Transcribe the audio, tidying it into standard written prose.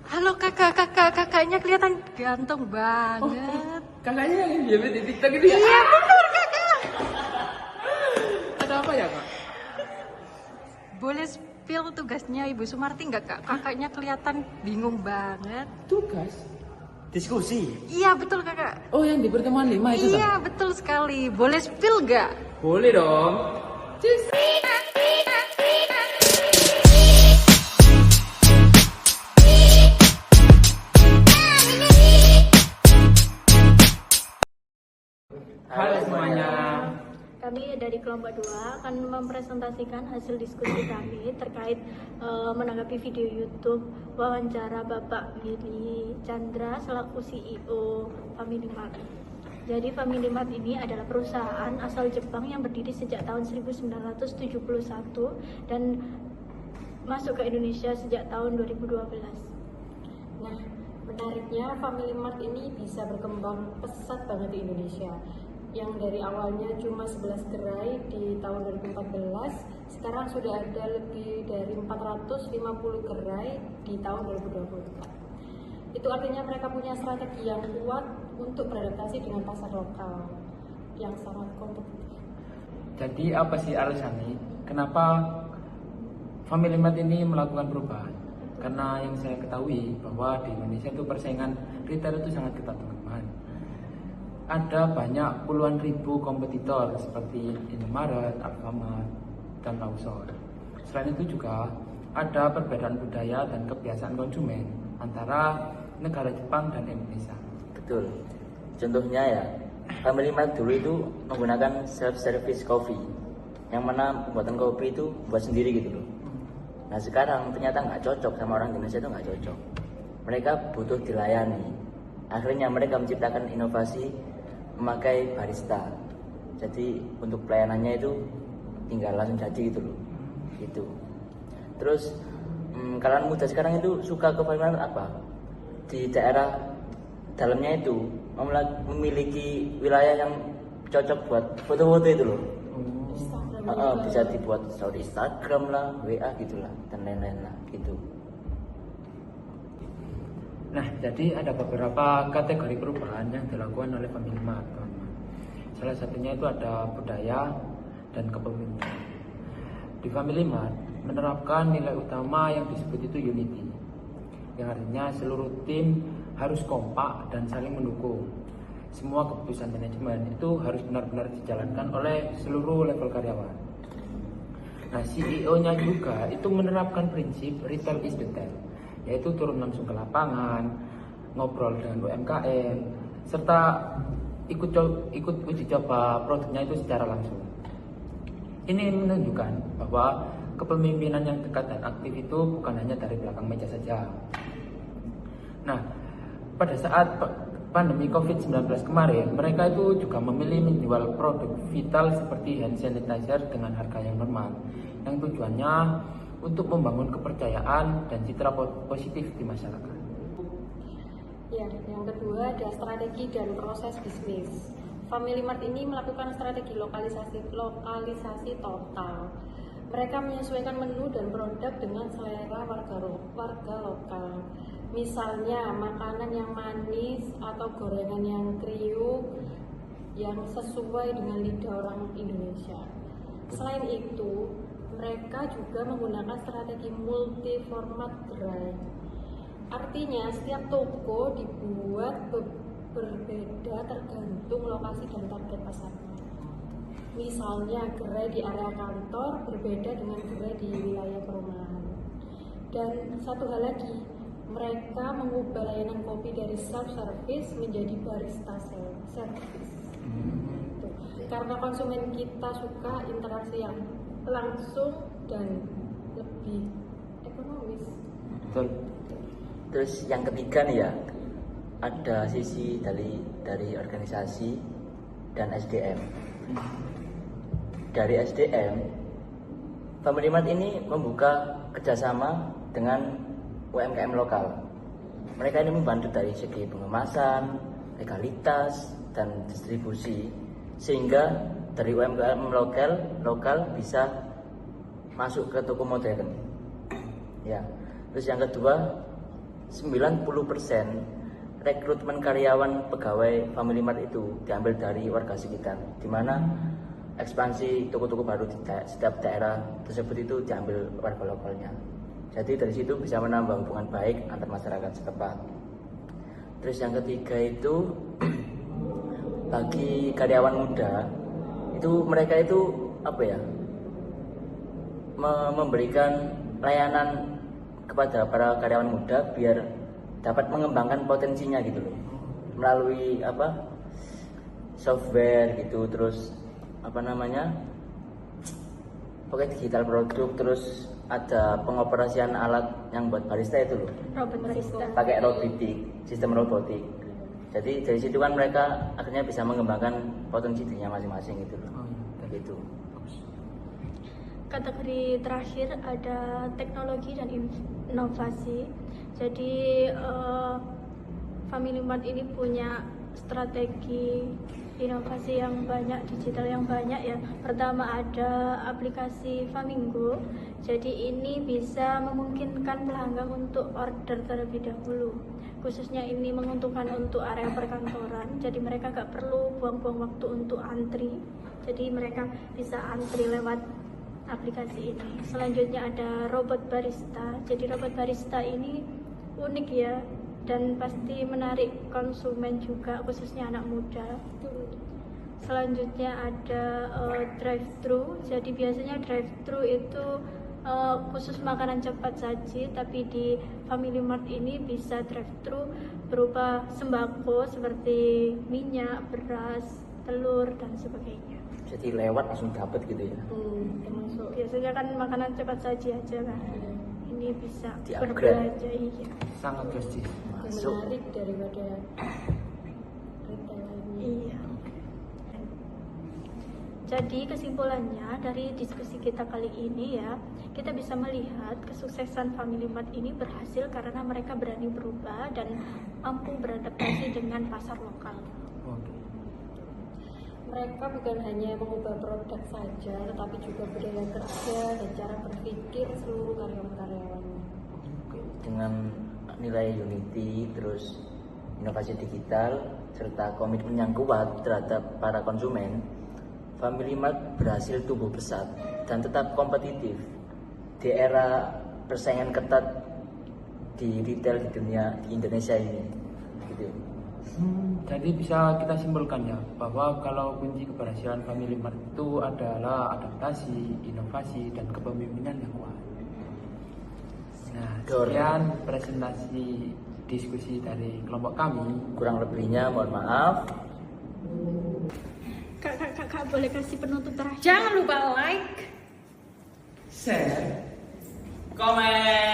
Halo kakaknya kelihatan ganteng banget. Kakaknya yang diambil di TikTok ini ya? Iya betul kakak. Ada apa ya kak? Boleh spill tugasnya Ibu Sumarti nggak kak? Kakaknya kelihatan bingung banget. Tugas? Diskusi. Iya betul kakak. Oh yang di pertemuan 5 itu kan? Iya betul sekali. Boleh spill nggak? Boleh dong. Cus. Halo semuanya. Kami dari kelompok 2 akan mempresentasikan hasil diskusi kami terkait menanggapi video YouTube wawancara Bapak Willy Chandra selaku CEO Family Mart. Jadi Family Mart ini adalah perusahaan asal Jepang yang berdiri sejak tahun 1971 dan masuk ke Indonesia sejak tahun 2012. Nah, menariknya Family Mart ini bisa berkembang pesat banget di Indonesia. Yang dari awalnya cuma 11 gerai di tahun 2014, sekarang sudah ada lebih dari 450 gerai di tahun 2024. Itu artinya mereka punya strategi yang kuat untuk beradaptasi dengan pasar lokal yang sangat kompetitif. Jadi apa sih alasannya? Kenapa Family Mart ini melakukan perubahan? Karena yang saya ketahui bahwa di Indonesia itu persaingan retail itu sangat ketat teman-teman. Ada banyak puluhan ribu kompetitor seperti Indomaret, Alfamart, dan Lawson. Selain itu juga ada perbedaan budaya dan kebiasaan konsumen antara negara Jepang dan Indonesia. Betul. Contohnya ya, Family Mart dulu itu menggunakan self-service coffee, yang mana pembuatan kopi itu buat sendiri gitu loh. Nah sekarang ternyata nggak cocok sama orang Indonesia, itu nggak cocok. Mereka butuh dilayani. Akhirnya mereka menciptakan inovasi memakai barista. Jadi untuk pelayanannya itu tinggal langsung jadi gitu loh. Gitu. Terus kalian muda sekarang itu suka ke Family Mart apa? Di daerah dalamnya itu memiliki wilayah yang cocok buat foto-foto itu loh. Bisa dibuat story Instagram lah, WA gitulah, dan lain-lain lah gitu. Nah, jadi ada beberapa kategori perubahan yang dilakukan oleh Family Mart, teman-teman. Salah satunya itu ada budaya dan kepemimpinan. Di Family Mart menerapkan nilai utama yang disebut itu unity, yang artinya seluruh tim harus kompak dan saling mendukung. Semua keputusan manajemen itu harus benar-benar dijalankan oleh seluruh level karyawan. Nah, CEO-nya juga itu menerapkan prinsip retail is detail, yaitu turun langsung ke lapangan, ngobrol dengan UMKM, serta ikut uji coba produknya itu secara langsung. Ini menunjukkan bahwa kepemimpinan yang dekat dan aktif itu bukan hanya dari belakang meja saja. Nah, pada saat pandemi COVID-19 kemarin, mereka itu juga memilih menjual produk vital seperti hand sanitizer dengan harga yang normal, yang tujuannya untuk membangun kepercayaan dan citra positif di masyarakat. Ya, yang kedua ada strategi dan proses bisnis. Family Mart ini melakukan strategi lokalisasi total. Mereka menyesuaikan menu dan produk dengan selera warga lokal. Misalnya makanan yang manis atau gorengan yang kriuk yang sesuai dengan lidah orang Indonesia. Selain itu, mereka juga menggunakan strategi multi format gerai. Artinya setiap toko dibuat berbeda tergantung lokasi dan target pasarnya. Misalnya gerai di area kantor berbeda dengan gerai di wilayah perumahan. Dan satu hal lagi, mereka mengubah layanan kopi dari self-service menjadi barista service. Karena konsumen kita suka interaksi yang langsung dan lebih ekonomis. Betul. Terus yang ketiga nih ya, ada sisi dari organisasi dan SDM. Dari SDM, Family Mart ini membuka kerjasama dengan UMKM lokal. Mereka ini membantu dari segi pengemasan, legalitas, dan distribusi, sehingga dari UMKM lokal bisa masuk ke toko modern. Ya. Terus yang kedua, 90% rekrutmen karyawan pegawai Family Mart itu diambil dari warga sekitar, di mana ekspansi toko-toko baru di setiap daerah tersebut itu diambil warga lokalnya. Jadi dari situ bisa menambah hubungan baik antar masyarakat setempat. Terus yang ketiga itu bagi karyawan muda itu mereka itu memberikan layanan kepada para karyawan muda biar dapat mengembangkan potensinya gitu loh, melalui software gitu, terus pakai digital produk, terus ada pengoperasian alat yang buat barista itu loh, Robot barista. pakai sistem robotik. Jadi dari situ kan mereka akhirnya bisa mengembangkan potensi dirinya masing-masing gitu loh. Gitu. Kategori terakhir ada teknologi dan inovasi. Jadi Family Mart ini punya strategi inovasi yang banyak, digital yang banyak ya. Pertama ada aplikasi Famingo. Jadi ini bisa memungkinkan pelanggan untuk order terlebih dahulu. Khususnya ini menguntungkan untuk area perkantoran. Jadi mereka gak perlu buang-buang waktu untuk antri. Jadi mereka bisa antri lewat aplikasi ini. Selanjutnya ada robot barista. Jadi robot barista ini unik ya, dan pasti menarik konsumen juga, khususnya anak muda. Selanjutnya ada drive-thru. Jadi biasanya drive-thru itu khusus makanan cepat saji, tapi di Family Mart ini bisa drive-thru berupa sembako seperti minyak, beras, telur dan sebagainya. Jadi lewat langsung dapat gitu ya. Termasuk biasanya kan makanan cepat saji aja kan. Ini bisa Di-upgrade. berbelanja, iya. Sangat drastis. Masuk. Menarik daripada retail lainnya. Iya. Jadi kesimpulannya dari diskusi kita kali ini ya, kita bisa melihat kesuksesan Family Mart ini berhasil karena mereka berani berubah dan mampu beradaptasi dengan pasar lokal. Oke. Mereka bukan hanya mengubah produk saja, tetapi juga budaya kerja dan cara berpikir seluruh karyawan-karyawannya. Dengan nilai unity, terus inovasi digital, serta komitmen yang kuat terhadap para konsumen, Family Mart berhasil tumbuh pesat dan tetap kompetitif di era persaingan ketat di retail di Indonesia ini. Gitu. Jadi bisa kita simpulkan ya bahwa kalau kunci keberhasilan Family Mart itu adalah adaptasi, inovasi, dan kepemimpinan yang kuat. Nah, sekian presentasi diskusi dari kelompok kami. Kurang lebihnya mohon maaf. Kak, boleh kasih penutup terakhir? Jangan lupa like, Share, Komen.